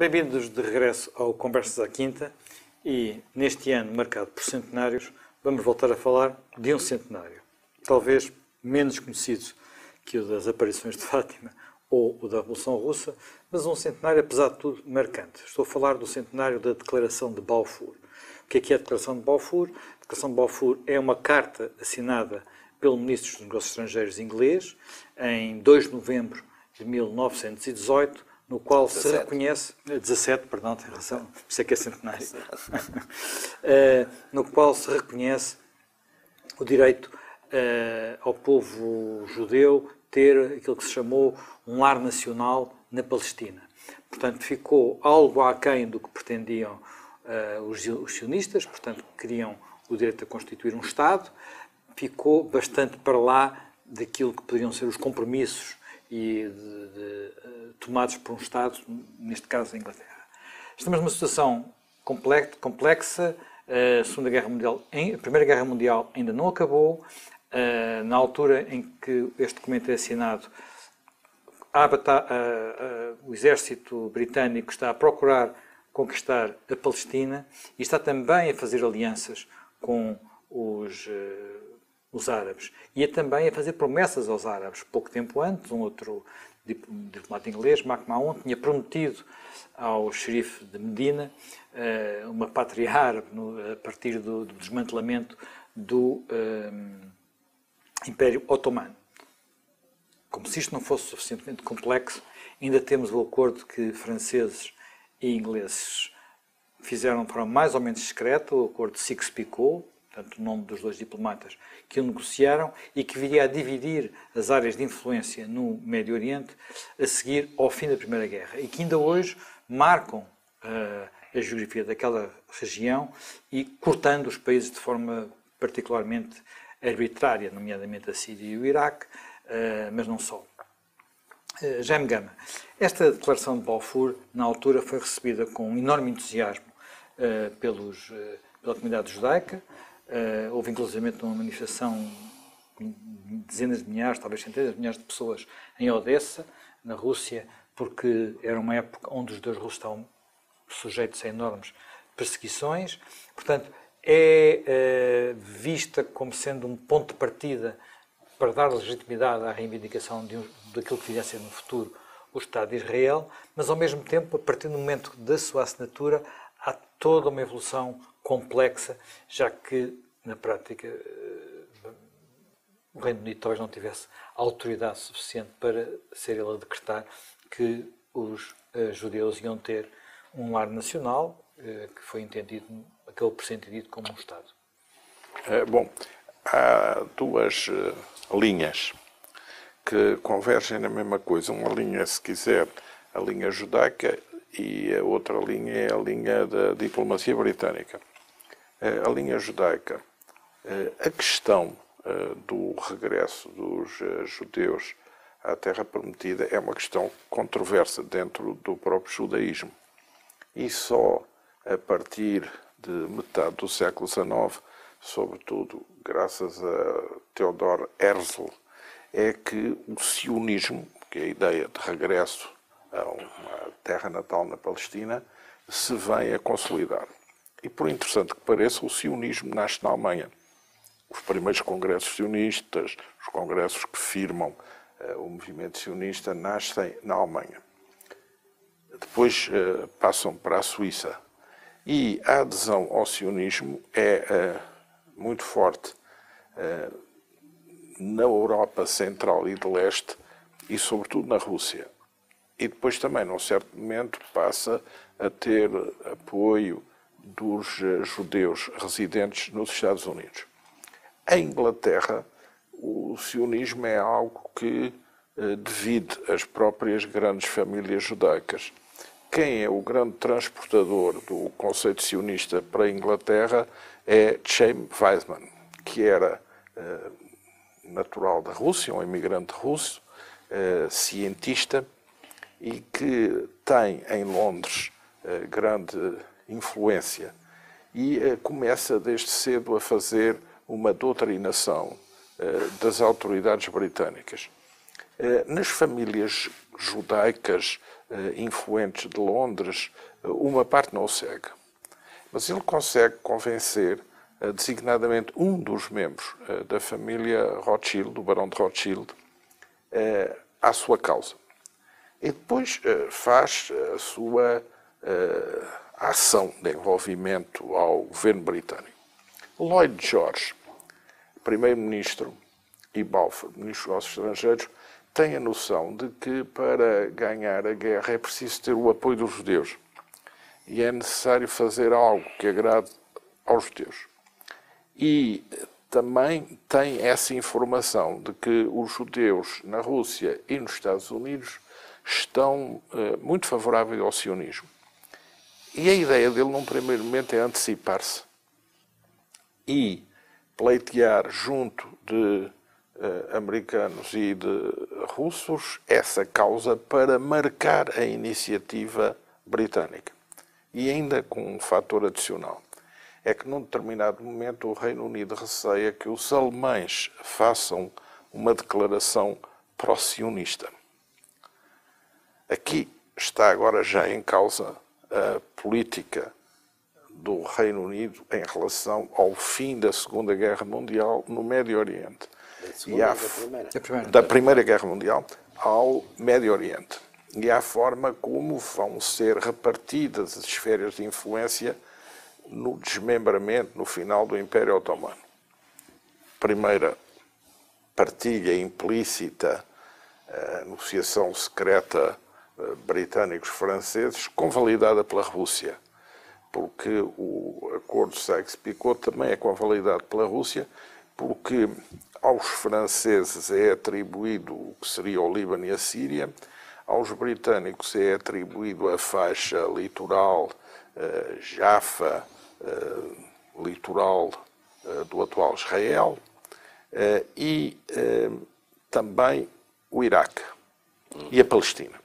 Bem-vindos de regresso ao Conversas à Quinta e, neste ano marcado por centenários, vamos voltar a falar de um centenário, talvez menos conhecido que o das aparições de Fátima ou o da Revolução Russa, mas um centenário, apesar de tudo, marcante. Estou a falar do centenário da Declaração de Balfour. O que é a Declaração de Balfour? A Declaração de Balfour é uma carta assinada pelo Ministro dos Negócios Estrangeiros inglês em 2 de novembro de 1918, no qual 17. se reconhece... 17, perdão, tem razão, por isso é que é centenário. No qual se reconhece o direito ao povo judeu ter aquilo que se chamou um lar nacional na Palestina. Portanto, ficou algo aquém do que pretendiam os sionistas, portanto, queriam o direito a constituir um Estado, ficou bastante para lá daquilo que poderiam ser os compromissos tomados por um Estado, neste caso a Inglaterra. Estamos numa situação complexa. A Primeira Guerra Mundial ainda não acabou. Na altura em que este documento é assinado, o exército britânico está a procurar conquistar a Palestina e está também a fazer alianças com os árabes. E também a fazer promessas aos árabes. Pouco tempo antes, um outro diplomata inglês, Mark Mahon, tinha prometido ao xerife de Medina uma pátria árabe a partir do desmantelamento do Império Otomano. Como se isto não fosse suficientemente complexo, ainda temos o acordo que franceses e ingleses fizeram de forma mais ou menos discreta, o acordo de Sykes-Picot, portanto, o nome dos dois diplomatas que o negociaram e que viria a dividir as áreas de influência no Médio Oriente a seguir ao fim da Primeira Guerra e que ainda hoje marcam a geografia daquela região e cortando os países de forma particularmente arbitrária, nomeadamente a Síria e o Iraque, mas não só. Jaime Gama, esta declaração de Balfour, na altura, foi recebida com um enorme entusiasmo pela comunidade judaica. Houve, inclusive, uma manifestação com dezenas de milhares, talvez centenas de milhares de pessoas em Odessa, na Rússia, porque era uma época onde os judeus russos estavam sujeitos a enormes perseguições. Portanto, é vista como sendo um ponto de partida para dar legitimidade à reivindicação daquilo que viria a ser no futuro o Estado de Israel, mas ao mesmo tempo, a partir do momento da sua assinatura, há toda uma evolução complexa, já que, na prática, o Reino Unido talvez não tivesse autoridade suficiente para ser ele a decretar que os judeus iam ter um lar nacional, que foi entendido, acabou por ser entendido como um Estado. Há duas linhas que convergem na mesma coisa. Uma linha, se quiser, a linha judaica, e a outra linha é a linha da diplomacia britânica. A linha judaica, a questão do regresso dos judeus à Terra Prometida é uma questão controversa dentro do próprio judaísmo. E só a partir de metade do século XIX, sobretudo graças a Theodor Herzl, é que o sionismo, que é a ideia de regresso a uma terra natal na Palestina, se vem a consolidar. E por interessante que pareça, o sionismo nasce na Alemanha. Os primeiros congressos sionistas, os congressos que firmam o movimento sionista, nascem na Alemanha. Depois passam para a Suíça. E a adesão ao sionismo é muito forte na Europa Central e de Leste e, sobretudo, na Rússia. E depois também, num certo momento, passa a ter apoio dos judeus residentes nos Estados Unidos. Em Inglaterra, o sionismo é algo que divide as próprias grandes famílias judaicas. Quem é o grande transportador do conceito sionista para a Inglaterra é Chaim Weizmann, que era natural da Rússia, um imigrante russo, cientista, e que tem em Londres grande influência e começa desde cedo a fazer uma doutrinação das autoridades britânicas. Nas famílias judaicas influentes de Londres, uma parte não o segue. Mas ele consegue convencer designadamente um dos membros da família Rothschild, do Barão de Rothschild, à sua causa. E depois faz a sua ação de envolvimento ao governo britânico. Lloyd George, primeiro-ministro, e Balfour, ministro dos Negócios Estrangeiros, têm a noção de que para ganhar a guerra é preciso ter o apoio dos judeus. E é necessário fazer algo que agrade aos judeus. E também tem essa informação de que os judeus na Rússia e nos Estados Unidos estão muito favoráveis ao sionismo. E a ideia dele, num primeiro momento, é antecipar-se e pleitear junto de americanos e de russos essa causa para marcar a iniciativa britânica. E ainda com um fator adicional. É que num determinado momento o Reino Unido receia que os alemães façam uma declaração pró-sionista. Aqui está agora já em causa a política do Reino Unido em relação ao fim da Segunda Guerra Mundial no Médio Oriente. Da Primeira Guerra Mundial ao Médio Oriente. E à forma como vão ser repartidas as esferas de influência no desmembramento, no final do Império Otomano. Primeira partilha implícita, a negociação secreta britânicos-franceses, convalidada pela Rússia, porque o acordo Sykes-Picot também é convalidado pela Rússia, porque aos franceses é atribuído o que seria o Líbano e a Síria, aos britânicos é atribuído a faixa litoral Jaffa, litoral do atual Israel, e também o Iraque e a Palestina.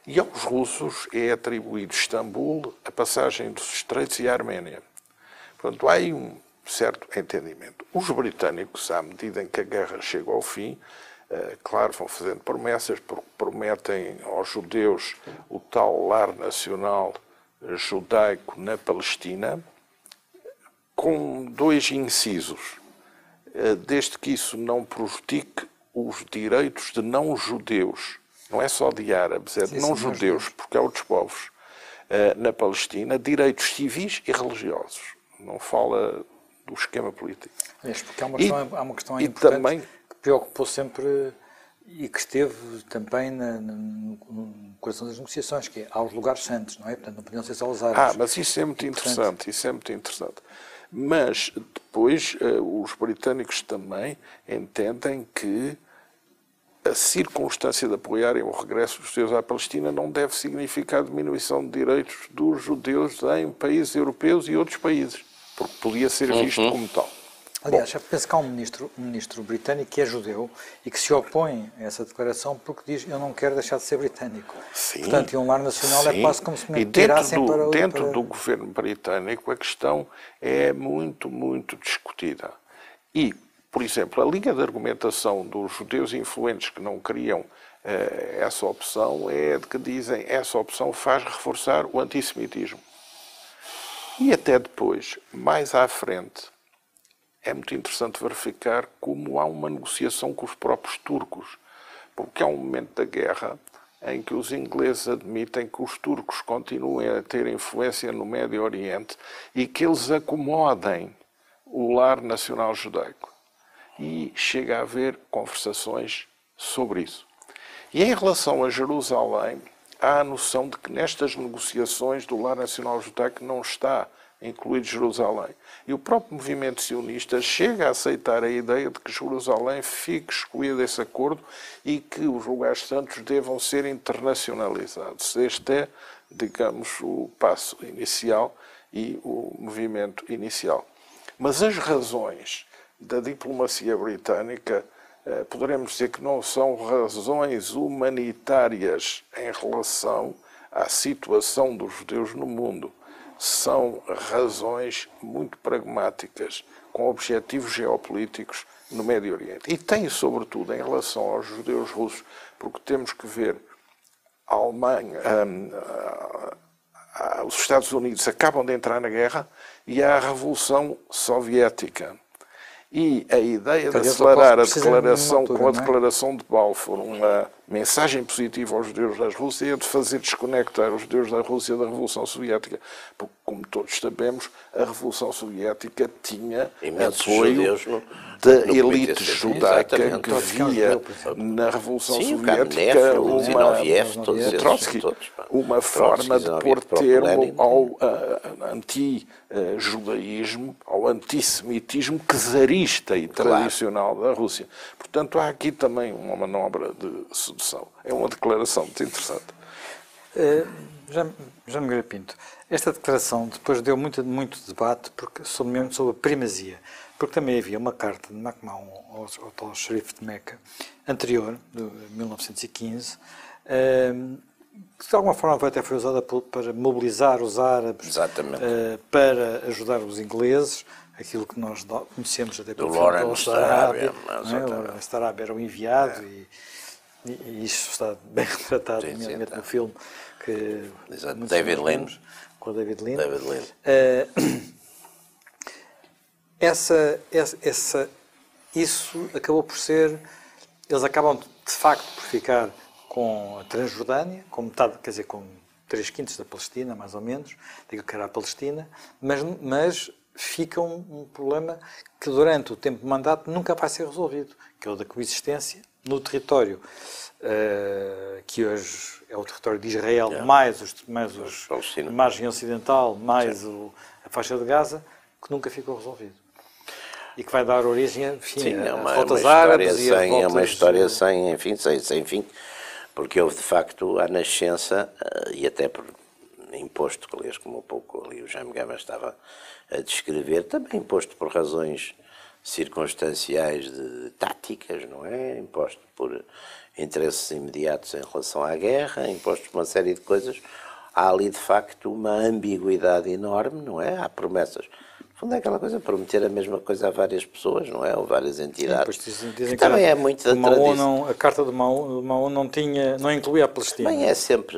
E aos russos é atribuído Istambul, a passagem dos Estreitos e a Arménia. Portanto, há aí um certo entendimento. Os britânicos, à medida em que a guerra chega ao fim, claro, vão fazendo promessas, porque prometem aos judeus o tal lar nacional judaico na Palestina, com dois incisos. Desde que isso não prejudique os direitos de não-judeus, não é só de árabes, é de não-judeus, porque há outros povos na Palestina, direitos civis e religiosos. Não fala do esquema político. Porque há uma questão importante também, que preocupou sempre e que esteve também no coração das negociações, que é aos lugares santos, não é? Portanto, não podiam ser só os árabes. Mas isso é muito interessante, isso é muito interessante. Mas depois os britânicos também entendem que a circunstância de apoiarem o regresso dos judeus à Palestina não deve significar diminuição de direitos dos judeus em países europeus e outros países, porque podia ser visto como tal. Aliás, eu penso que há um ministro britânico que é judeu e que se opõe a essa declaração porque diz eu não quero deixar de ser britânico. Sim, portanto, e um lar nacional é quase como se me tirassem para... Dentro do governo britânico a questão é muito, muito discutida. E, por exemplo, a linha de argumentação dos judeus influentes que não queriam essa opção é de que dizem que essa opção faz reforçar o antissemitismo. E até depois, mais à frente, é muito interessante verificar como há uma negociação com os próprios turcos, porque há um momento da guerra em que os ingleses admitem que os turcos continuem a ter influência no Médio Oriente e que eles acomodem o lar nacional judaico. E chega a haver conversações sobre isso. E em relação a Jerusalém, há a noção de que nestas negociações do lar nacional judaico não está incluído Jerusalém. E o próprio movimento sionista chega a aceitar a ideia de que Jerusalém fique excluída desse acordo e que os lugares santos devam ser internacionalizados. Este é, digamos, o passo inicial e o movimento inicial. Mas as razões da diplomacia britânica poderemos dizer que não são razões humanitárias em relação à situação dos judeus no mundo. São razões muito pragmáticas, com objetivos geopolíticos no Médio Oriente. E tem, sobretudo, em relação aos judeus russos, porque temos que ver a Alemanha, os Estados Unidos acabam de entrar na guerra e há a Revolução Soviética. E a ideia de acelerar a declaração com a declaração de Balfour, uma mensagem positiva aos judeus da Rússia, é de fazer desconectar os judeus da Rússia da Revolução Soviética. Porque, como todos sabemos, a Revolução Soviética tinha apoio da elite judaica que via na Revolução Soviética uma forma de pôr termo ao anti-judaísmo, ao antissemitismo czarista e tradicional da Rússia. Portanto, há aqui também uma manobra de sedução. É uma declaração muito interessante. João Nogueira Pinto, esta declaração depois deu muito debate mesmo sobre a primazia, porque também havia uma carta de MacMahon ao tal xerife de Meca, anterior, de 1915, que de alguma forma até foi usada para mobilizar os árabes, para ajudar os ingleses, aquilo que nós conhecemos até pelo Lawrence da Arábia era o enviado, e isso está bem retratado, nomeadamente no filme que David Lean. Com o David Lean. Isso acabou por ser... Eles acabam, de facto, por ficar com a Transjordânia, com metade, quer dizer, com 3/5 da Palestina, mais ou menos, digo que era a Palestina, mas fica um problema que durante o tempo de mandato nunca vai ser resolvido, que é o da coexistência no território que hoje é o território de Israel, mais a margem ocidental, mais a faixa de Gaza, que nunca ficou resolvido. E que vai dar origem a voltas árabes e a voltas... É uma história sem fim, porque houve de facto a nascença, e até por imposto, aliás, como um pouco ali o Jaime Gama estava a descrever, também imposto por razões circunstanciais táticas, não é? Imposto por interesses imediatos em relação à guerra, imposto por uma série de coisas. Há ali, de facto, uma ambiguidade enorme, não é? Há promessas. No fundo, é aquela coisa, prometer a mesma coisa a várias pessoas, não é? Ou várias entidades. Sim, dizem que também é muito da tradição. A Carta de Mao não incluía a Palestina. Também é sempre,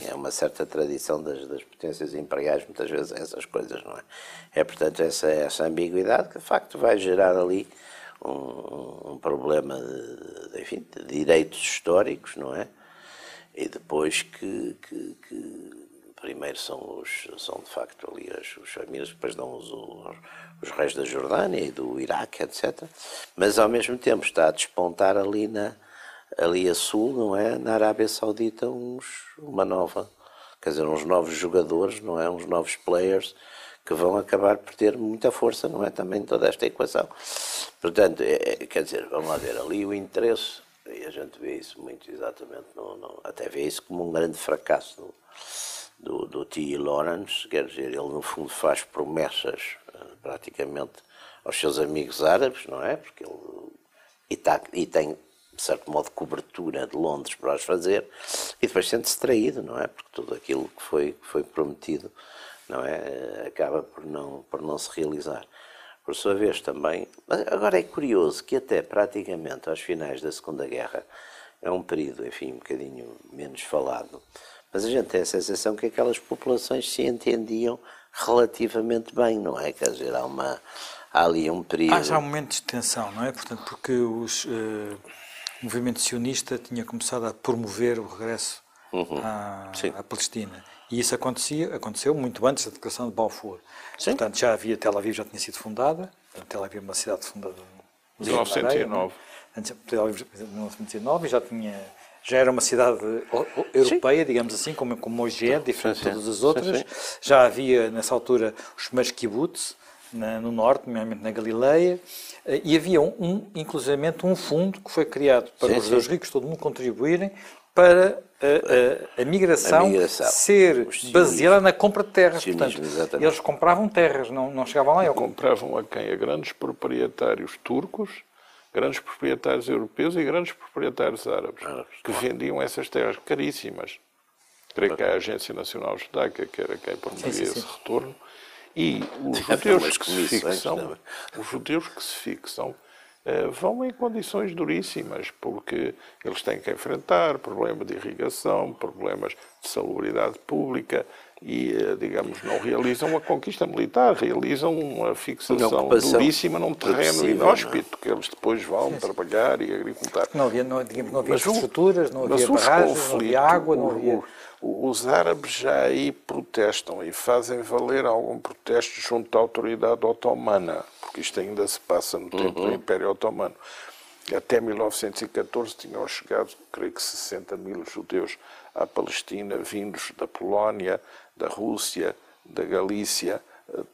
é uma certa tradição das potências imperiais, muitas vezes, essas coisas, não é? É, portanto, essa ambiguidade que, de facto, vai gerar ali um problema de direitos históricos, não é? E depois que primeiro são de facto ali os famílias, depois dão os reis da Jordânia e do Iraque, etc. Mas ao mesmo tempo está a despontar ali a sul, não é? Na Arábia Saudita uns novos jogadores, não é? Uns novos players que vão acabar por ter muita força, não é? Também toda esta equação. Portanto, quer dizer, vamos lá ver, ali o interesse, e a gente vê isso muito exatamente, até vê isso como um grande fracasso do T. Lawrence, quer dizer, ele no fundo faz promessas praticamente aos seus amigos árabes, não é? Porque ele tem, de certo modo, cobertura de Londres para os fazer, e depois sente-se traído, não é? Porque tudo aquilo que foi prometido, não é? Acaba por não se realizar. Por sua vez também, agora é curioso que até praticamente aos finais da Segunda Guerra, é um período, enfim, um bocadinho menos falado, mas a gente tem a sensação que aquelas populações se entendiam relativamente bem, não é? Quer dizer, há ali um período... Há já um momento de tensão, não é? Portanto, porque o movimento sionista tinha começado a promover o regresso à Palestina. E isso aconteceu muito antes da declaração de Balfour. Sim. Portanto, Tel Aviv já tinha sido fundada, Tel Aviv é uma cidade fundada em 1909. Tel Aviv em 1909 e já era uma cidade europeia, digamos assim, como hoje é, diferente de todas as outras. Já havia, nessa altura, os primeiros kibbutz no norte, nomeadamente na Galileia, e havia inclusivamente um fundo que foi criado para os judeus ricos, todo mundo contribuírem para a migração ser baseada na compra de terras. Portanto, eles compravam terras, não chegavam lá. Compravam a quem? A grandes proprietários turcos, grandes proprietários europeus e grandes proprietários árabes, que vendiam essas terras caríssimas. Creio que a Agência Nacional Judaica, que era quem promovia esse retorno, e os judeus que se fixam vão em condições duríssimas, porque eles têm que enfrentar problemas de irrigação, problemas de salubridade pública e, digamos, não realizam uma conquista militar, realizam uma fixação duríssima num terreno inóspito, que eles depois vão trabalhar e agricultar. Não havia infraestruturas, não havia barragens, não havia água, não havia... Os árabes já aí protestam e fazem valer algum protesto junto à autoridade otomana, porque isto ainda se passa no tempo do Império Otomano. Até 1914 tinham chegado, creio que 60 mil judeus à Palestina, vindos da Polónia, da Rússia, da Galícia,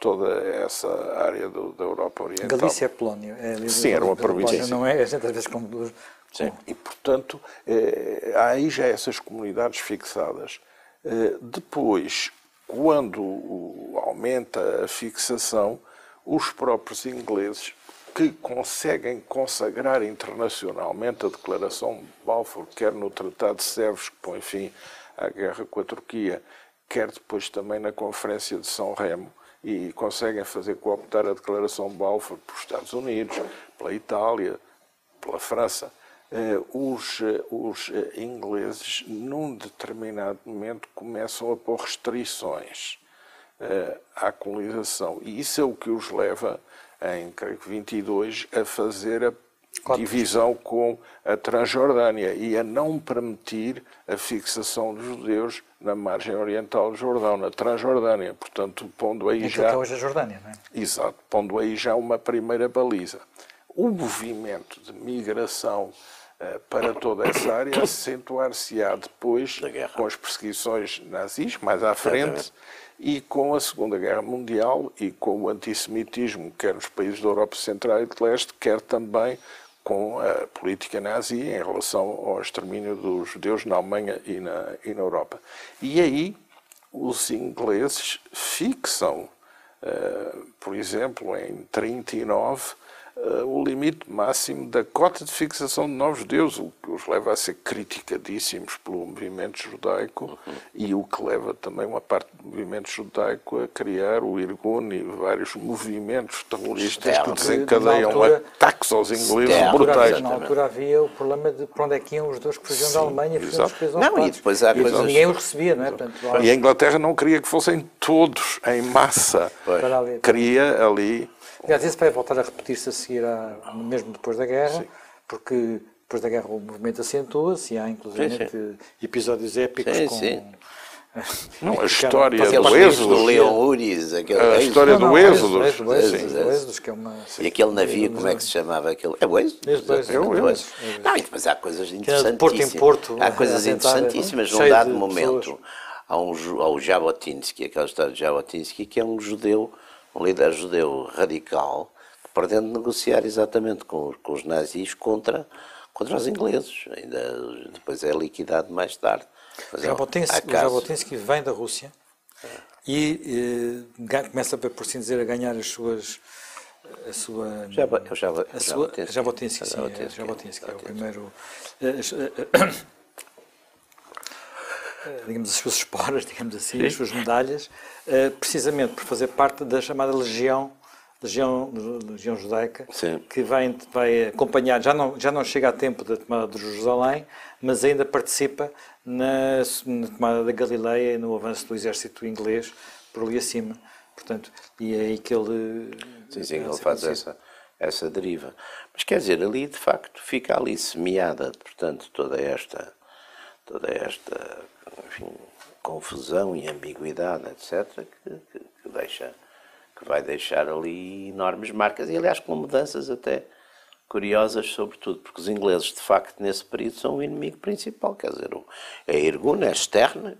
toda essa área da Europa Oriental. Galícia é Polónia. Sim, era uma província. Não é? A gente às vezes como... Sim. E, portanto, há aí já essas comunidades fixadas. Depois, quando aumenta a fixação, os próprios ingleses, que conseguem consagrar internacionalmente a Declaração de Balfour, quer no Tratado de Sèvres, que põe fim à guerra com a Turquia, quer depois também na Conferência de São Remo, e conseguem fazer cooptar a Declaração de Balfour pelos Estados Unidos, pela Itália, pela França. Os ingleses, num determinado momento, começam a pôr restrições à colonização. E isso é o que os leva, em, creio que 22, a fazer a divisão com a Transjordânia e a não permitir a fixação dos judeus na margem oriental do Jordão, na Transjordânia. Portanto, pondo aí já... que é hoje a Jordânia, não é? Exato, pondo aí já uma primeira baliza. O movimento de migração para toda essa área acentuar-se-á depois com as perseguições nazis, mais à frente, e com a Segunda Guerra Mundial e com o antissemitismo, quer nos países da Europa Central e de Leste, quer também com a política nazi em relação ao extermínio dos judeus na Alemanha e na Europa. E aí os ingleses fixam, por exemplo, em 1939, o limite máximo da cota de fixação de novos judeus, o que os leva a ser criticadíssimos pelo movimento judaico e o que leva também uma parte do movimento judaico a criar o Irgun e vários movimentos terroristas que desencadeiam ataques aos ingleses brutais. Na altura havia o problema de para onde é que iam os judeus que fugiam da Alemanha e fugiam dos países ocupados. E depois há coisas... ninguém os recebia, não é? Portanto, E a Inglaterra não queria que fossem todos em massa. Queria ali... Aliás, isso vai voltar a repetir-se a seguir, mesmo depois da guerra, porque depois da guerra o movimento acentua-se e há inclusive episódios épicos com... Não, a história do Êxodo. Do Leon Uris, a história do Êxodo. Que é uma... E aquele navio, como é que se chamava? É o Êxodo? É o Êxodo. Não, mas há coisas interessantíssimas. Porto em Porto. Há coisas interessantíssimas. Num dado momento, há o Jabotinsky, aquela história de Jabotinsky, que é um judeu, um líder judeu radical, que pretende negociar exatamente com os nazis contra os ingleses. Ainda depois é liquidado mais tarde. O Jabotinsky vem da Rússia e começa, por assim dizer, a ganhar Jabotinsky é o primeiro... digamos, as suas esporas, digamos assim, as suas medalhas, precisamente por fazer parte da chamada Legião Judaica, que vai acompanhar, já não chega a tempo da tomada de Jerusalém, mas ainda participa na tomada da Galileia e no avanço do exército inglês por ali acima. Portanto, e é aí que ele... Sim, ele faz essa deriva. Mas quer dizer, ali de facto fica ali semeada, portanto, toda esta enfim, confusão e ambiguidade, etc., que vai deixar ali enormes marcas, e aliás com mudanças até curiosas, sobretudo, porque os ingleses, de facto, nesse período são o inimigo principal, quer dizer, a Irgun, a Stern,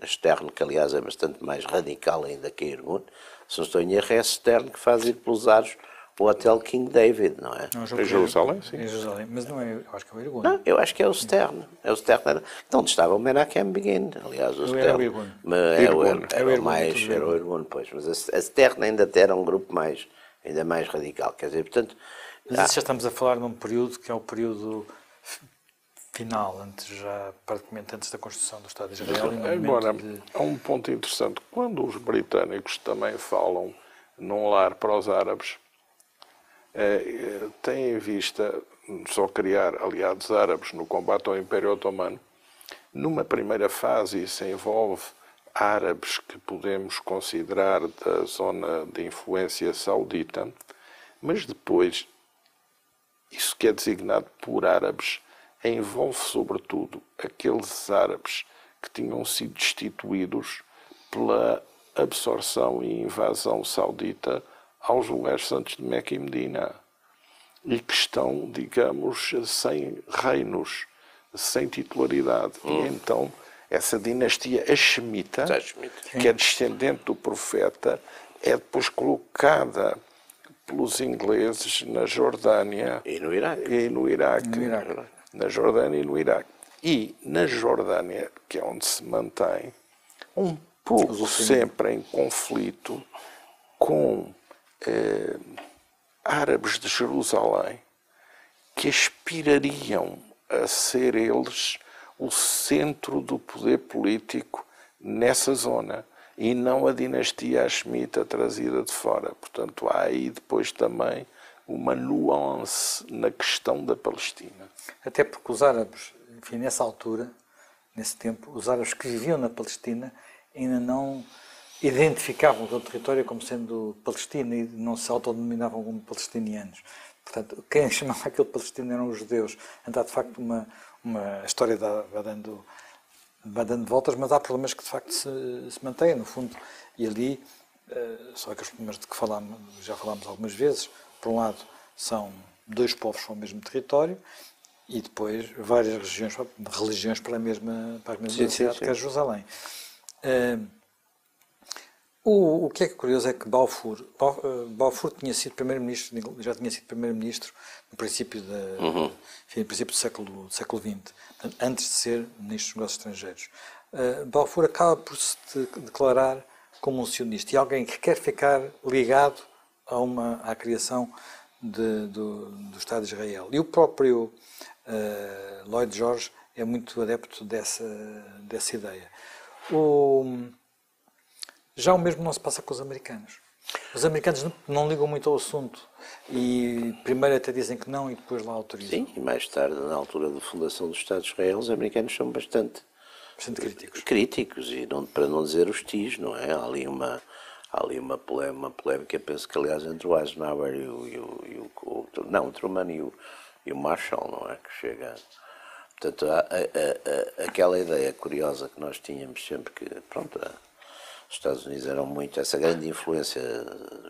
que aliás é bastante mais radical ainda que a Irgun, se não estou em erro, é a Stern que faz ir pelos ares o Hotel King David, não é? Em Jerusalém, sim. Em Jerusalém, mas não é, eu acho que é o Irgun. Não, eu acho que é o Stern. Então, onde estava o Menachem Begin, aliás, o Stern. Era o Irgun. Era o Irgun, pois. Mas a Stern ainda era um grupo ainda mais radical, quer dizer, portanto... Mas já estamos a falar num período que é o período final, praticamente antes da construção do Estado de Israel. Agora, há um ponto interessante. Quando os britânicos também falam num lar para os árabes, têm em vista só criar aliados árabes no combate ao Império Otomano. Numa primeira fase, isso envolve árabes que podemos considerar da zona de influência saudita, mas depois, isso que é designado por árabes, envolve sobretudo aqueles árabes que tinham sido destituídos pela absorção e invasão saudita aos lugares santos de Meca e Medina e que estão, digamos, sem reinos, sem titularidade. E então essa dinastia hashemita, que é descendente do profeta, é depois colocada pelos ingleses na Jordânia E no Iraque. e no Iraque. Na Jordânia e no Iraque. E na Jordânia, que é onde se mantém, um pouco sempre em conflito com árabes de Jerusalém, que aspirariam a ser eles o centro do poder político nessa zona e não a dinastia hashemita trazida de fora. Portanto, há aí depois também uma nuance na questão da Palestina. Até porque os árabes, enfim, nessa altura, nesse tempo, os árabes que viviam na Palestina ainda não identificavam o território como sendo Palestina e não se autodenominavam como palestinianos. Portanto, quem chamava aquele palestino eram os judeus. Então, de facto, uma história vai dando voltas, mas há problemas que, de facto, se mantêm, no fundo. E ali, só aqueles problemas de que já falámos algumas vezes, por um lado, são dois povos para o mesmo território e depois várias religiões para a mesma cidade, que é Jerusalém. O que é curioso é que Balfour tinha sido primeiro-ministro, já tinha sido primeiro-ministro no princípio do século XX, antes de ser ministro dos Negócios Estrangeiros. Balfour acaba por se declarar como um sionista e alguém que quer ficar ligado à criação do Estado de Israel. E o próprio Lloyd George é muito adepto dessa ideia. Já o mesmo não se passa com os americanos. Os americanos não ligam muito ao assunto e primeiro até dizem que não e depois lá autorizam. Sim, e mais tarde, na altura da fundação do Estado de Israel, os americanos são bastante críticos e para não dizer hostis, não é? Há ali uma polémica, penso que aliás entre o Eisenhower o Truman e o Marshall, não é? Que chega. Portanto, aquela ideia curiosa que nós tínhamos sempre que, pronto, os Estados Unidos eram muito, essa grande influência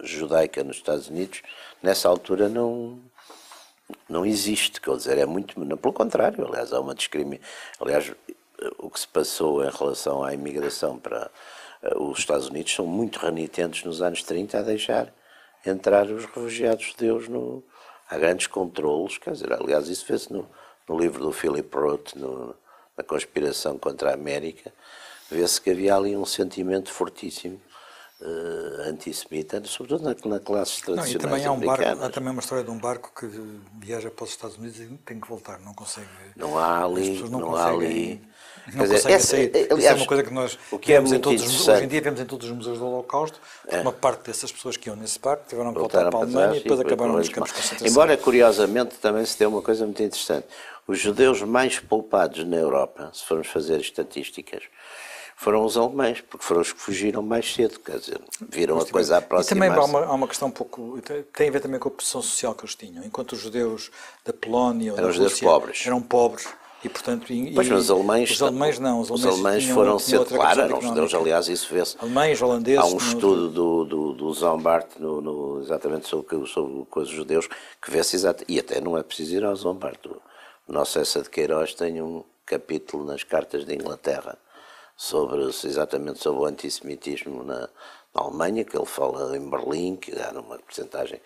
judaica nos Estados Unidos, nessa altura não existe, quer dizer, é muito, pelo contrário, aliás, há uma discriminação, aliás, o que se passou em relação à imigração para os Estados Unidos são muito renitentes nos anos 30 a deixar entrar os refugiados judeus, há grandes controlos, quer dizer, aliás, isso vê-se no livro do Philip Roth, na Conspiração contra a América, vê-se que havia ali um sentimento fortíssimo antissemita, sobretudo na classe tradicional. E também há também uma história de um barco que viaja para os Estados Unidos e tem que voltar, não consegue. Não há ali. Não conseguem sair. Aliás, isso é uma coisa que nós vemos hoje em dia vemos em todos os museus do Holocausto, porque uma parte dessas pessoas que iam nesse barco tiveram que voltar para a Alemanha e depois acabaram nos campos de concentração. Embora, curiosamente, também se deu uma coisa muito interessante. Os judeus mais poupados na Europa, se formos fazer estatísticas, foram os alemães, porque foram os que fugiram mais cedo, quer dizer, viram a coisa aproximar-se. E também há uma questão um pouco, tem a ver também com a posição social que eles tinham. Enquanto os judeus da Polónia ou da Rússia eram pobres, e portanto... Pois, mas os alemães não. Os alemães foram cedo, claro, eram judeus, aliás, isso vê-se. Alemães, holandeses... Há um estudo do Zombart, exatamente sobre os judeus, que vê-se exatamente, e até não é preciso ir ao Zombart. O nosso Essa de Queiroz tem um capítulo nas cartas de Inglaterra, exatamente sobre o antissemitismo na Alemanha, que ele fala em Berlim, que há uma porcentagem,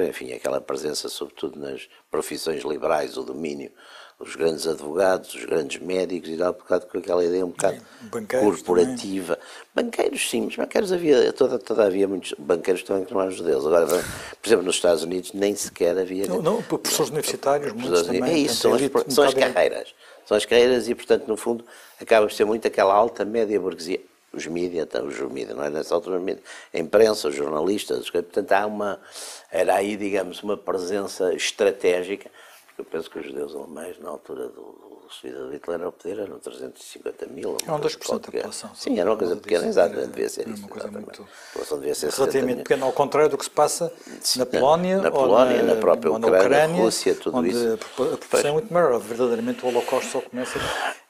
enfim, aquela presença sobretudo nas profissões liberais, o domínio, os grandes advogados, os grandes médicos e tal, com aquela ideia um bocado corporativa. Também. Banqueiros, sim, mas banqueiros havia muitos banqueiros também que não eram judeus. Agora, por exemplo, nos Estados Unidos nem sequer havia... Não, professores universitários, muitos também. É isso, são as carreiras. São as carreiras e, portanto, no fundo, acaba por ser muito aquela alta média burguesia. Os mídias, não é nessa altura, a imprensa, os jornalistas, portanto, era aí, digamos, uma presença estratégica, Eu penso que os judeus alemães, na altura do subida de Hitler ao poder, eram 350 mil. Eram 2% da população. Sim, era uma coisa pequena, exatamente, devia ser uma isso. coisa muito A população devia ser relativamente pequena, ao contrário do que se passa na Polónia, na Polónia, na própria Ucrânia, Rússia, tudo onde isso. A proporção é muito maior. Verdadeiramente o Holocausto só começa,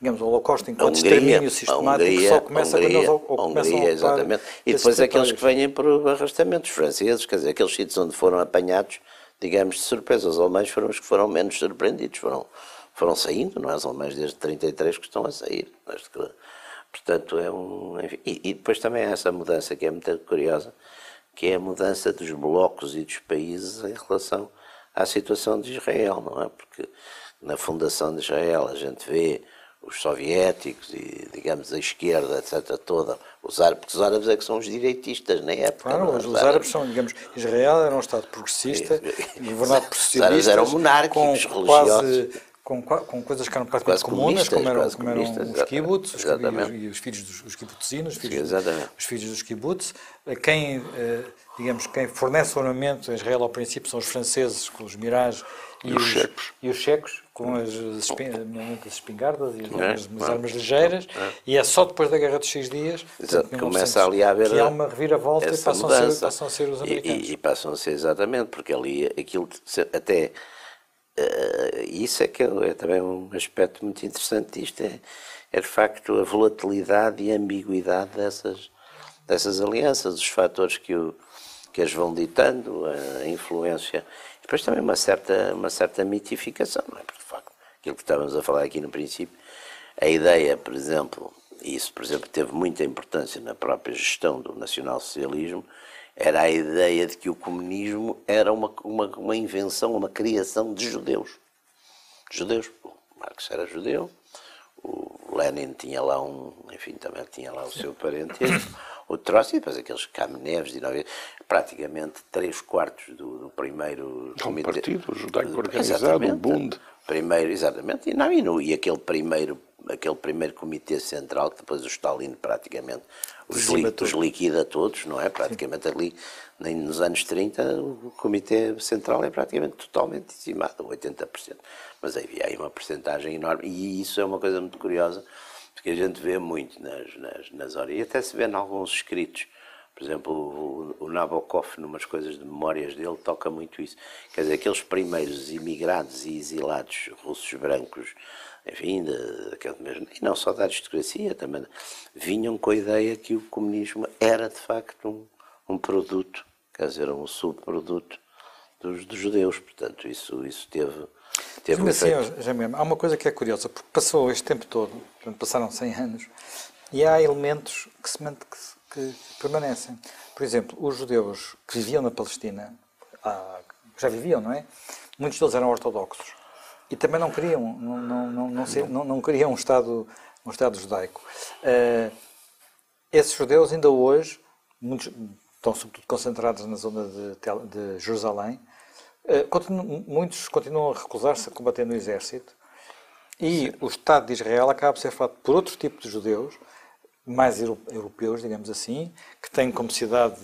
digamos, o Holocausto enquanto Hungria, extermínio sistemático só começa quando eles começam a ocupar exatamente. E depois aqueles que vêm por arrastamentos franceses, quer dizer, aqueles sítios onde foram apanhados, digamos, de surpresa. Os alemães foram os que foram menos surpreendidos, foram saindo, não é? Os alemães desde 33 que estão a sair. Portanto, enfim, e depois também há essa mudança que é muito curiosa, que é a mudança dos blocos e dos países em relação à situação de Israel, não é? Porque na fundação de Israel a gente vê os soviéticos e, digamos, a esquerda, etc., toda, os árabes, porque os árabes é que são os direitistas na época. Claro, os árabes são, digamos, Israel era um Estado progressista, governado por socialistas. Os árabes eram monárquicos, religiosos. Com coisas que eram praticamente comunas, como eram os kibbutz, e os filhos dos kibbutzim, os filhos dos kibbutz. Quem fornece o armamento em Israel ao princípio são os franceses, com os Mirage, e os checos, com as espingardas e as armas ligeiras, e é só depois da Guerra dos 6 Dias começa ali a haver que há uma reviravolta e passam a ser os americanos. E passam a ser exatamente, porque ali aquilo até... isso é que é também um aspecto muito interessante disto, é de facto a volatilidade e a ambiguidade dessas alianças, os fatores que as vão ditando, a influência, e depois também uma certa mitificação, não é? Porque de facto, aquilo que estávamos a falar aqui no princípio, a ideia, por exemplo, e isso por exemplo teve muita importância na própria gestão do nacionalsocialismo, era a ideia de que o comunismo era uma invenção, uma criação de judeus. O Marx era judeu, o Lenin tinha lá também tinha lá o seu parentesco, o Trotsky, depois aqueles Kamenevs, praticamente 3/4 do primeiro comitê. Um partido judaico organizado, o Bund. Primeiro, exatamente, e aquele primeiro comitê central, que depois o Stalin praticamente os liquida todos, não é? Praticamente ali, nem nos anos 30, o comitê central é praticamente totalmente dizimado, 80%. Mas havia aí uma percentagem enorme, e isso é uma coisa muito curiosa, porque a gente vê muito nas horas, e até se vê em alguns escritos. Por exemplo, o Nabokov, numas coisas de memórias dele, toca muito isso. Quer dizer, aqueles primeiros imigrados e exilados russos brancos, enfim, e não só da aristocracia, também vinham com a ideia que o comunismo era, de facto, um produto, quer dizer, um subproduto dos judeus. Portanto, isso teve um efeito. Há uma coisa que é curiosa, porque passou este tempo todo, portanto, passaram 100 anos, e há elementos que permanecem. Por exemplo, os judeus que viviam na Palestina, já viviam, não é? Muitos deles eram ortodoxos e também não queriam, não queriam um Estado judaico. Esses judeus ainda hoje, muitos estão sobretudo concentrados na zona de Jerusalém, muitos continuam a recusar-se a combater no exército, e o Estado de Israel acaba por ser feito por outro tipo de judeus, mais europeus, digamos assim, que têm como cidade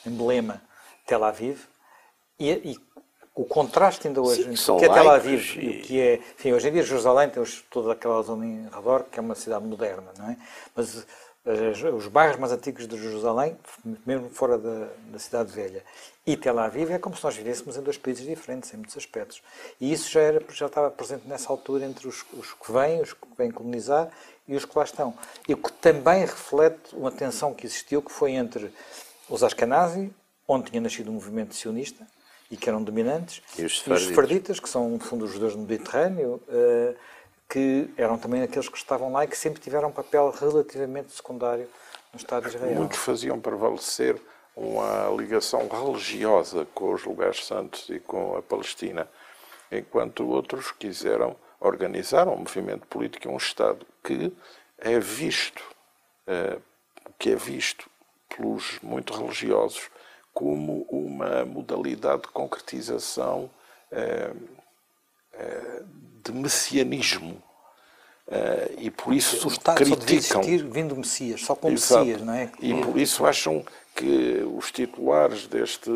emblema Tel Aviv, e o contraste ainda hoje entre o que é Tel Aviv e o que é... Enfim, hoje em dia Jerusalém tem toda aquela zona em redor, que é uma cidade moderna, não é? Mas os bairros mais antigos de Jerusalém, mesmo fora da cidade velha, e Tel Aviv, é como se nós vivêssemos em dois países diferentes, em muitos aspectos. E isso já estava presente nessa altura entre os que vêm colonizar e os que lá estão. E o que também reflete uma tensão que existiu, que foi entre os Ashkenazi, onde tinha nascido um movimento sionista, e que eram dominantes, e os sefarditas, que são, no fundo, os judeus do Mediterrâneo, que eram também aqueles que estavam lá e que sempre tiveram um papel relativamente secundário no Estado de Israel. Muitos faziam prevalecer uma ligação religiosa com os lugares santos e com a Palestina, enquanto outros quiseram organizar um movimento político, um Estado que é visto pelos muito religiosos como uma modalidade de concretização de messianismo. E por isso o Estado criticam. Só devia existir vindo Messias, só com Messias, não é? E por isso acham que os titulares deste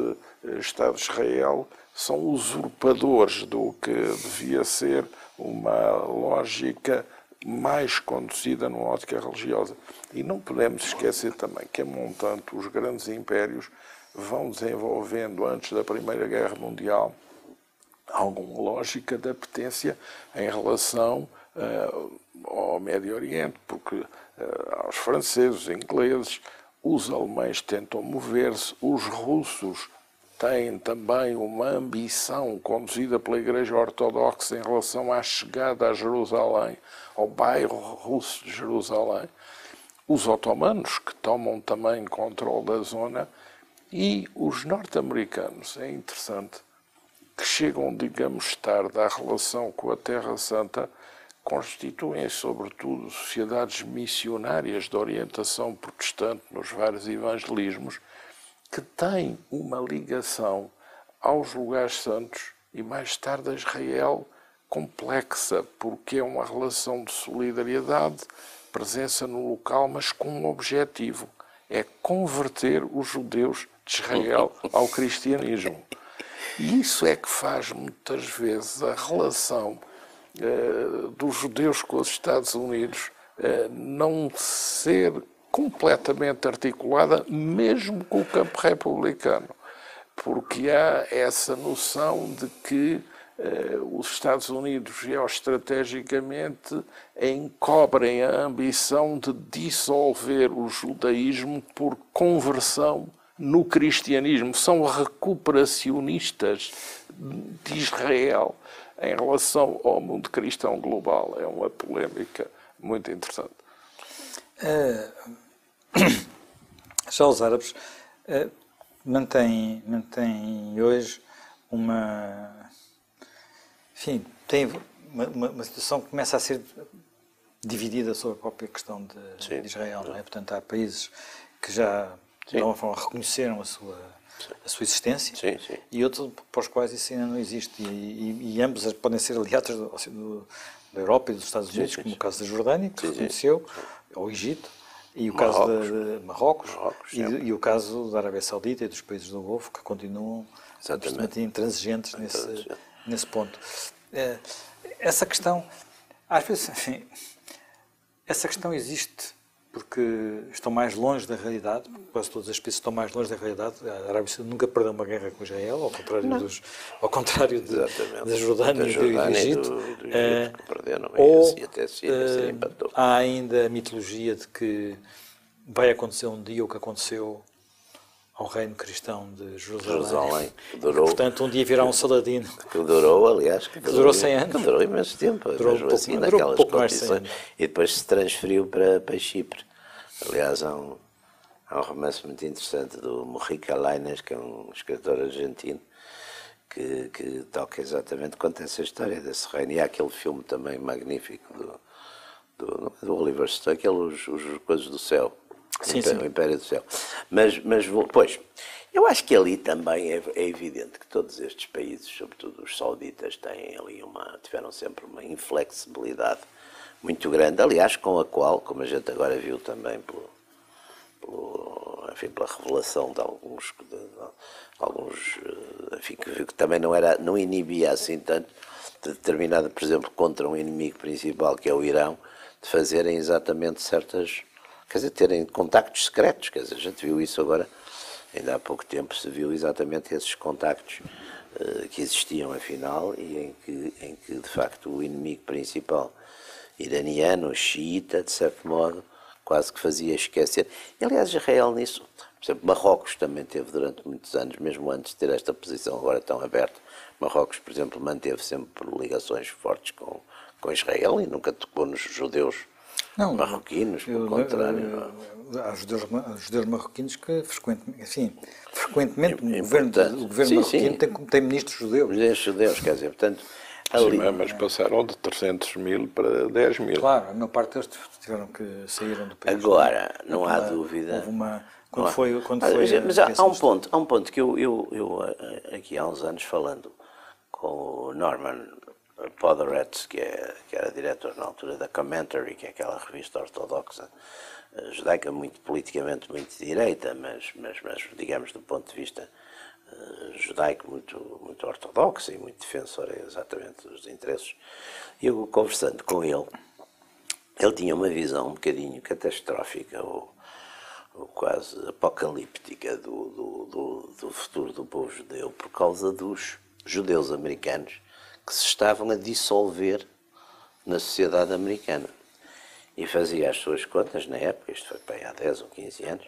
Estado de Israel são usurpadores do que devia ser uma lógica mais conduzida numa ótica religiosa. E não podemos esquecer também que, a montante, os grandes impérios vão desenvolvendo, antes da Primeira Guerra Mundial, alguma lógica de apetência em relação ao Médio Oriente, porque aos franceses, os ingleses, os alemães tentam mover-se, os russos têm também uma ambição conduzida pela Igreja Ortodoxa em relação à chegada a Jerusalém, ao bairro russo de Jerusalém, os otomanos, que tomam também controle da zona, e os norte-americanos. É interessante que chegam, digamos, tarde à relação com a Terra Santa, constituem, sobretudo, sociedades missionárias de orientação protestante nos vários evangelismos, que têm uma ligação aos lugares santos e, mais tarde, a Israel, complexa, porque é uma relação de solidariedade, presença no local, mas com um objetivo: é converter os judeus de Israel ao cristianismo. E isso é que faz, muitas vezes, a relação dos judeus com os Estados Unidos não ser completamente articulada, mesmo com o campo republicano, porque há essa noção de que os Estados Unidos, geoestrategicamente, encobrem a ambição de dissolver o judaísmo por conversão no cristianismo. São recuperacionistas de Israel em relação ao mundo cristão global. É uma polémica muito interessante. Já os árabes mantêm hoje tem uma situação que começa a ser dividida sobre a própria questão de Israel, não é? Portanto, há países que já de alguma forma reconheceram a sua existência, e outros para os quais isso ainda não existe, e ambos podem ser aliados da Europa e dos Estados Unidos, como o caso da Jordânia, que reconheceu, ou o Egito, e o caso de Marrocos e o caso da Arábia Saudita e dos países do Golfo, que continuam absolutamente intransigentes nesse ponto. Essa questão, às vezes, enfim, essa questão existe porque estão mais longe da realidade, quase todas as países estão mais longe da realidade. A Arábia Saudita nunca perdeu uma guerra com Israel, ao contrário da Jordânia e do Egito. Há ainda a mitologia de que vai acontecer um dia o que aconteceu ao reino cristão de Jerusalém. Que durou, portanto, um dia virá um Saladino. Que durou, aliás. Que durou 100 anos. Que durou imenso tempo. Durou assim, naquelas condições. E depois se transferiu para Chipre. Aliás, há um romance muito interessante do Mujica Lainez, que é um escritor argentino, que toca exatamente, conta essa história desse reino. E há aquele filme também magnífico do Oliver Stone, os Coisas do Céu. O Império do Céu. Mas pois, eu acho que ali também é evidente que todos estes países, sobretudo os sauditas, tiveram sempre uma inflexibilidade muito grande, aliás, com a qual, como a gente agora viu também pela revelação de alguns enfim, que também não inibia assim tanto, determinada, por exemplo, contra um inimigo principal, que é o Irão, de fazerem exatamente certas... Quer dizer, terem contactos secretos, quer dizer, a gente viu isso agora, ainda há pouco tempo se viu exatamente esses contactos que existiam, afinal, e em que, de facto, o inimigo principal iraniano, xiita, de certo modo, quase que fazia esquecer. E, aliás, Israel nisso, por exemplo, Marrocos também teve durante muitos anos, mesmo antes de ter esta posição agora tão aberta, Marrocos, por exemplo, manteve sempre ligações fortes com Israel e nunca tocou nos judeus marroquinos, pelo contrário. Há judeus marroquinos que frequentemente o governo marroquino tem ministros judeus. Ministros judeus, quer dizer, portanto... Ali, mas passaram de 300 mil para 10 mil. Claro, a maior parte deles tiveram que saíram do país. Agora, não há dúvida... Quando foi mas há um ponto que eu aqui há uns anos, falando com o Norman Podhoretz, que era diretor na altura da Commentary, que é aquela revista ortodoxa judaica muito politicamente muito de direita, mas digamos do ponto de vista judaico muito ortodoxo e muito defensor exatamente dos interesses. E eu, conversando com ele tinha uma visão um bocadinho catastrófica ou quase apocalíptica do futuro do povo judeu por causa dos judeus americanos que se estavam a dissolver na sociedade americana. E fazia as suas contas na época, isto foi para aí há 10 ou 15 anos,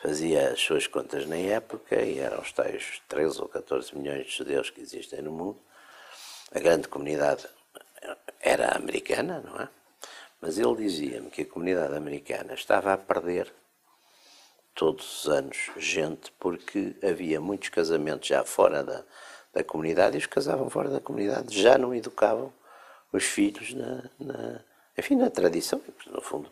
fazia as suas contas na época e eram os tais 13 ou 14 milhões de judeus que existem no mundo. A grande comunidade era americana, não é? Mas ele dizia-me que a comunidade americana estava a perder todos os anos gente porque havia muitos casamentos já fora da comunidade e os que casavam fora da comunidade já não educavam os filhos na tradição. E, no fundo,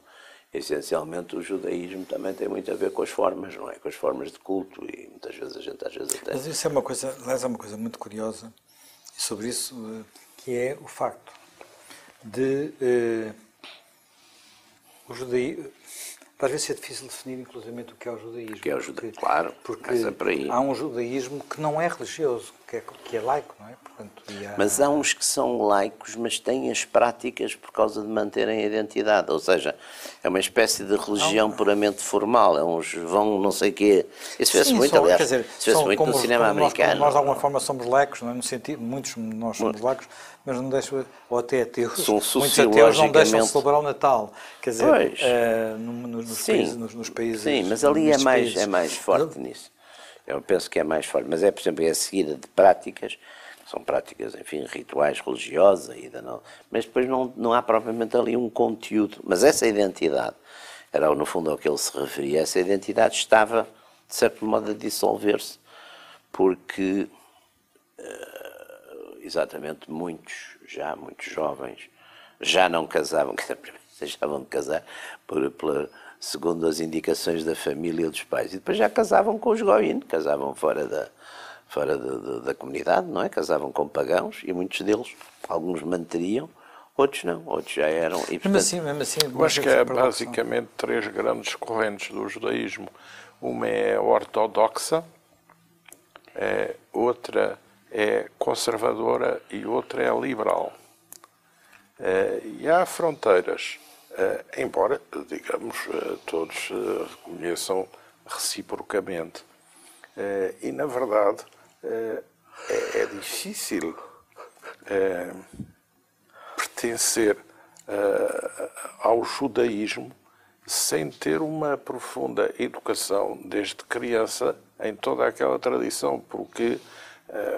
essencialmente o judaísmo também tem muito a ver com as formas, não é? Com as formas de culto e muitas vezes a gente até... Mas isso é uma coisa, aliás, é uma coisa muito curiosa e sobre isso, que é o facto de o judaísmo... Às vezes é difícil definir, inclusive, o que é o judaísmo. O que é o judaísmo, claro, porque mas é por aí. há um judaísmo que não é religioso, que é laico, não é? Portanto, Mas há uns que são laicos, mas têm as práticas por causa de manterem a identidade. Ou seja, é uma espécie de religião puramente formal. É uns vão não sei o quê. Isso vê-se muito, aliás, isso vê-se muito no cinema americano. Nós, de alguma forma, somos laicos, não é? No sentido, muitos de nós somos laicos, mas não deixam, ou até ateus, muitos ateus não deixam de celebrar o Natal. Quer dizer, nos países... Sim, mas ali é mais forte nisso. Eu penso que é mais forte. Mas por exemplo, é a seguida de práticas, são práticas, enfim, rituais, religiosas, mas depois não há propriamente ali um conteúdo. Mas essa identidade, era no fundo ao que ele se referia, essa identidade estava, de certo modo, a dissolver-se, porque, exatamente, muitos jovens já não casavam, deixavam de casar segundo as indicações da família dos pais, e depois já casavam com os goim, casavam fora da comunidade, não é? Casavam com pagãos e muitos deles, alguns manteriam, outros não, outros já eram. E, portanto, mesmo assim, eu acho que há basicamente 3 grandes correntes do judaísmo. Uma é ortodoxa, outra é conservadora e outra é liberal. E há fronteiras, embora, digamos, todos reconheçam reciprocamente. E, na verdade, é difícil pertencer ao judaísmo sem ter uma profunda educação desde criança em toda aquela tradição, porque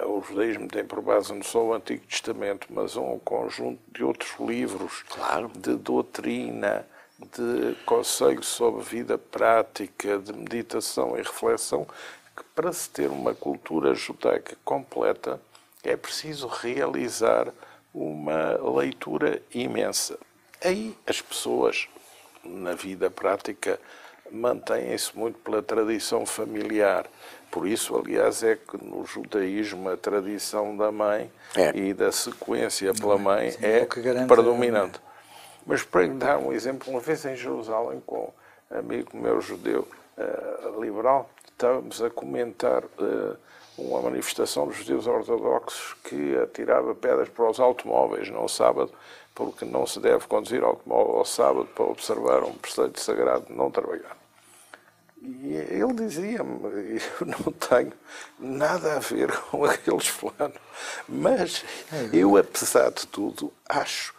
o judaísmo tem por base não só o Antigo Testamento, mas um conjunto de outros livros, claro, de doutrina, de conselhos sobre vida prática, de meditação e reflexão, que para se ter uma cultura judaica completa é preciso realizar uma leitura imensa. Aí as pessoas, na vida prática, mantêm-se muito pela tradição familiar. Por isso, aliás, é que no judaísmo a tradição da mãe e da sequência pela mãe é predominante. Mas para lhe dar um exemplo, uma vez em Jerusalém, com um amigo meu judeu liberal, estávamos a comentar uma manifestação dos judeus ortodoxos que atirava pedras para os automóveis no sábado, porque não se deve conduzir automóvel ao sábado para observar um preceito sagrado de não trabalhar. E ele dizia-me, eu não tenho nada a ver com aqueles planos, mas eu, apesar de tudo, acho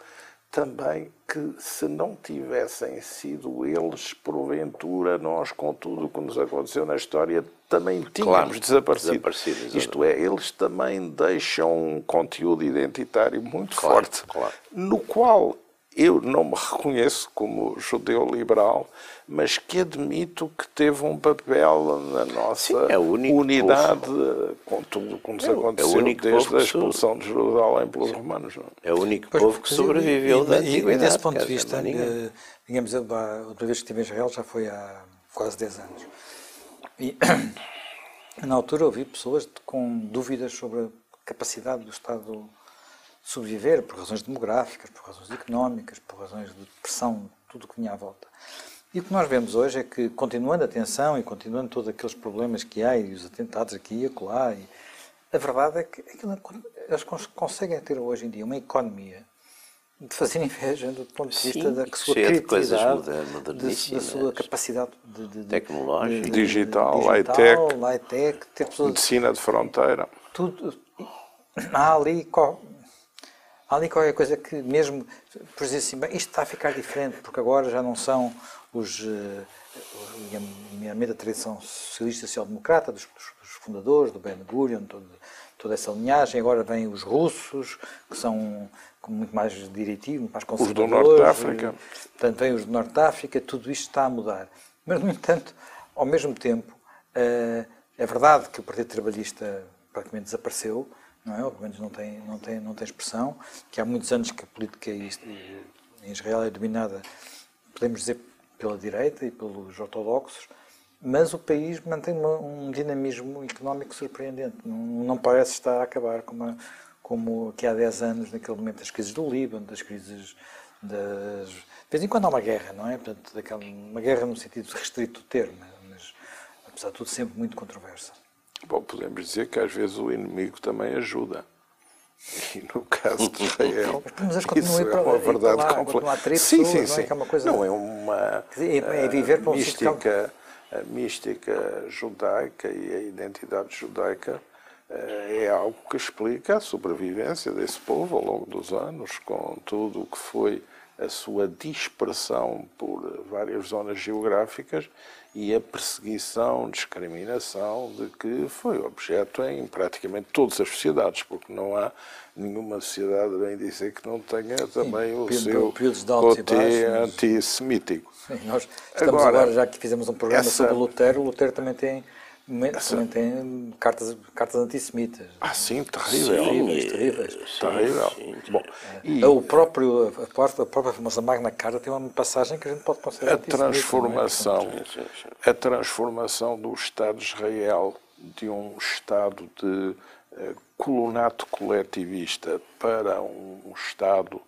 também que se não tivessem sido eles, porventura, nós, com tudo o que nos aconteceu na história, também tínhamos desaparecido. Isto é, eles também deixam um conteúdo identitário muito forte, no qual eu não me reconheço como judeu liberal, mas que admito que teve um papel na nossa unidade, com tudo o que nos aconteceu desde a expulsão de Jerusalém pelos romanos. Não? É o único povo que sobreviveu da antiguidade. E desse ponto de vista, digamos, a última vez que estive em Israel já foi há quase 10 anos. E na altura ouvi pessoas com dúvidas sobre a capacidade do Estado sobreviver por razões demográficas, por razões económicas, por razões de pressão, tudo o que vinha à volta. E o que nós vemos hoje é que, continuando a tensão e continuando todos aqueles problemas que há e os atentados aqui e acolá, a verdade é que eles conseguem ter hoje em dia uma economia de fazer inveja do ponto de vista da sua criatividade, da sua capacidade tecnológica, digital, high-tech, ter pessoas... Medicina de fronteira. Tudo. Há ali qualquer coisa que mesmo, por dizer assim, bem, isto está a ficar diferente, porque agora já não são os, a tradição socialista social-democrata, dos fundadores, do Ben-Gurion, toda essa linhagem, agora vêm os russos, que são muito mais direitivos, muito mais conservadores. Os do Norte de África. Portanto, vêm os do Norte de África, tudo isto está a mudar. Mas, no entanto, ao mesmo tempo, é verdade que o Partido Trabalhista praticamente desapareceu, não é? Ou pelo menos não tem expressão, que há muitos anos que a política em Israel é dominada, podemos dizer, pela direita e pelos ortodoxos, mas o país mantém um dinamismo económico surpreendente. Não parece estar a acabar como que há 10 anos, naquele momento das crises do Líbano, das crises de vez em quando há uma guerra, não é? Portanto, uma guerra no sentido restrito do termo, mas apesar de tudo sempre muito controversa. Bom, podemos dizer que às vezes o inimigo também ajuda. E no caso de Israel, isso é uma verdade completa. Sim. Não é uma a mística judaica e a identidade judaica é algo que explica a sobrevivência desse povo ao longo dos anos, com tudo o que foi a sua dispersão por várias zonas geográficas e a perseguição, discriminação de que foi objeto em praticamente todas as sociedades, porque não há nenhuma sociedade, bem dizer, que não tenha também o seu côté antissemítico. Sim, nós estamos agora, já que fizemos um programa sobre o Lutero também tem cartas antissemitas. Sim, terríveis. Terrível. Bom, a própria famosa Magna Carta tem uma passagem que a gente pode considerar a transformação do Estado de Israel de um Estado de colonato coletivista para um Estado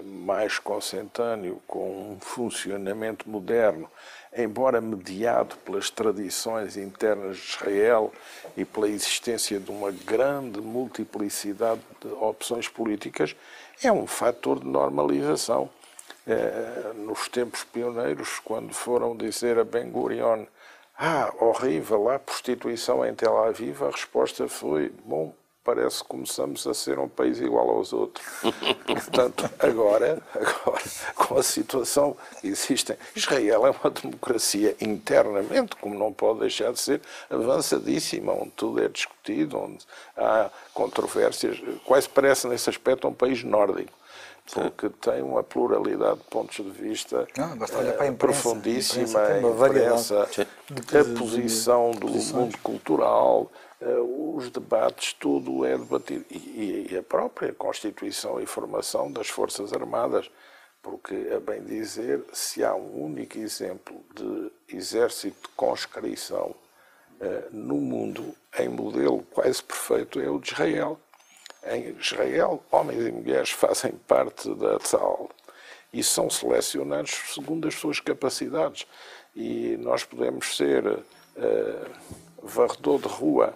mais consentâneo, com um funcionamento moderno, embora mediado pelas tradições internas de Israel e pela existência de uma grande multiplicidade de opções políticas, é um fator de normalização. Nos tempos pioneiros, quando foram dizer a Ben-Gurion, horrível, há prostituição em Tel Aviv, a resposta foi, bom, parece que começamos a ser um país igual aos outros. Portanto, agora, com a situação que existe, Israel é uma democracia internamente, como não pode deixar de ser, avançadíssima, onde tudo é discutido, onde há controvérsias, quase parece nesse aspecto um país nórdico, porque tem uma pluralidade de pontos de vista profundíssima, a imprensa, a posição do mundo cultural, os debates, tudo é debatido. E a própria constituição e formação das Forças Armadas, porque, a bem dizer, se há um único exemplo de exército de conscrição no mundo, em modelo quase perfeito, é o de Israel. Em Israel, homens e mulheres fazem parte da Tzal e são selecionados segundo as suas capacidades. E nós podemos ser varredor de rua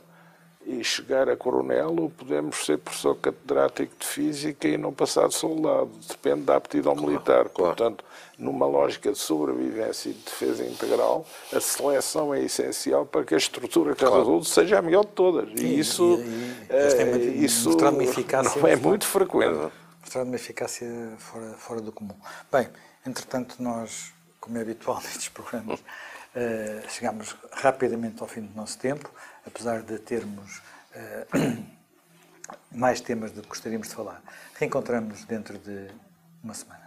e chegar a coronel, ou podemos ser professor catedrático de física e não passar de soldado. Depende da aptidão militar. Portanto, numa lógica de sobrevivência e de defesa integral, a seleção é essencial para que a estrutura que resulte seja a melhor de todas. E isso não é muito frequente. Mostrando uma eficácia fora do comum. Bem, entretanto, nós, como é habitual nestes programas, chegámos rapidamente ao fim do nosso tempo, apesar de termos mais temas de que gostaríamos de falar. Reencontramos-nos dentro de uma semana.